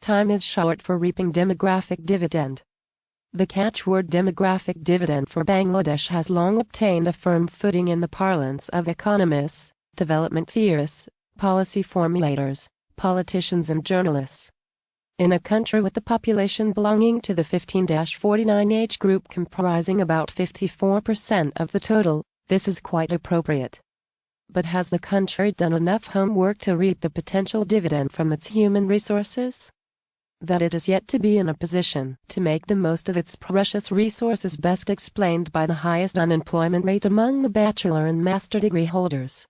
Time is short for reaping demographic dividend. The catchword demographic dividend for Bangladesh has long obtained a firm footing in the parlance of economists, development theorists, policy formulators, politicians and journalists. In a country with the population belonging to the 15-49 age group comprising about 54% of the total, this is quite appropriate. But has the country done enough homework to reap the potential dividend from its human resources? That it is yet to be in a position to make the most of its precious resources best explained by the highest unemployment rate among the bachelor and master degree holders.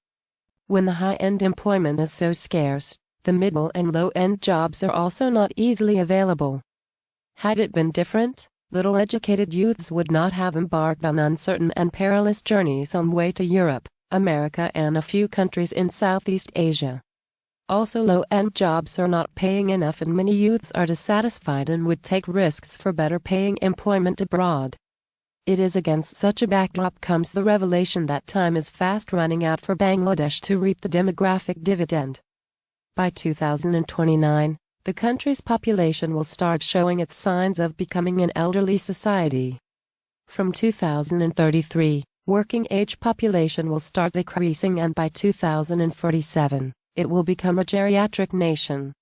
When the high-end employment is so scarce, the middle and low-end jobs are also not easily available. Had it been different, little educated youths would not have embarked on uncertain and perilous journeys on way to Europe, America and a few countries in Southeast Asia. Also, low-end jobs are not paying enough and many youths are dissatisfied and would take risks for better-paying employment abroad. It is against such a backdrop comes the revelation that time is fast running out for Bangladesh to reap the demographic dividend. By 2029, the country's population will start showing its signs of becoming an elderly society. From 2033, working-age population will start decreasing and by 2047, it will become a geriatric nation.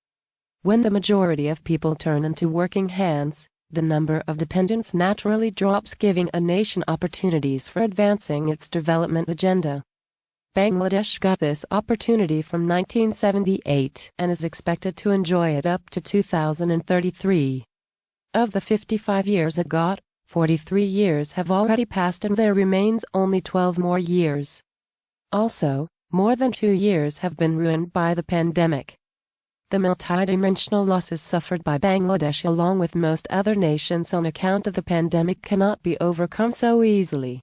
When the majority of people turn into working hands, the number of dependents naturally drops, giving a nation opportunities for advancing its development agenda. Bangladesh got this opportunity from 1978 and is expected to enjoy it up to 2033. Of the 55 years it got, 43 years have already passed and there remains only 12 more years. Also, more than 2 years have been ruined by the pandemic. The multidimensional losses suffered by Bangladesh along with most other nations on account of the pandemic cannot be overcome so easily.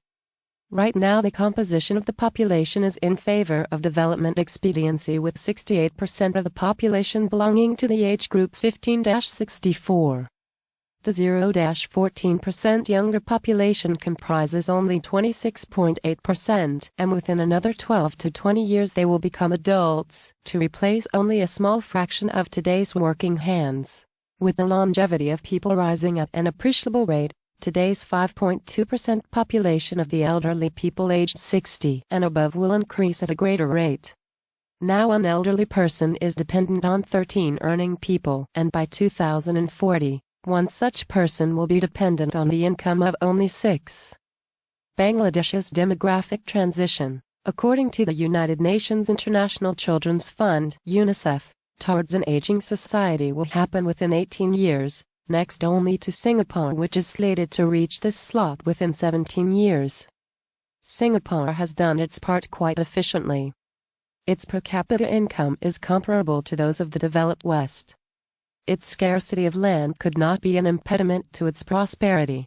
Right now the composition of the population is in favor of development expediency with 68% of the population belonging to the age group 15-64. The 0-14% younger population comprises only 26.8% and within another 12 to 20 years they will become adults, to replace only a small fraction of today's working hands. With the longevity of people rising at an appreciable rate, today's 5.2% population of the elderly people aged 60 and above will increase at a greater rate. Now an elderly person is dependent on 13 earning people and by 2040, one such person will be dependent on the income of only 6. Bangladesh's demographic transition, according to the United Nations International Children's Fund (UNICEF), towards an aging society will happen within 18 years, next only to Singapore, which is slated to reach this slot within 17 years. Singapore has done its part quite efficiently. Its per capita income is comparable to those of the developed West. Its scarcity of land could not be an impediment to its prosperity.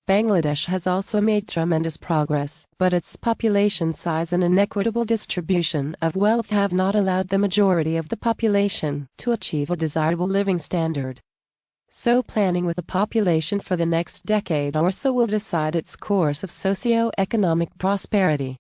Bangladesh has also made tremendous progress, but its population size and inequitable distribution of wealth have not allowed the majority of the population to achieve a desirable living standard. So planning with the population for the next decade or so will decide its course of socio-economic prosperity.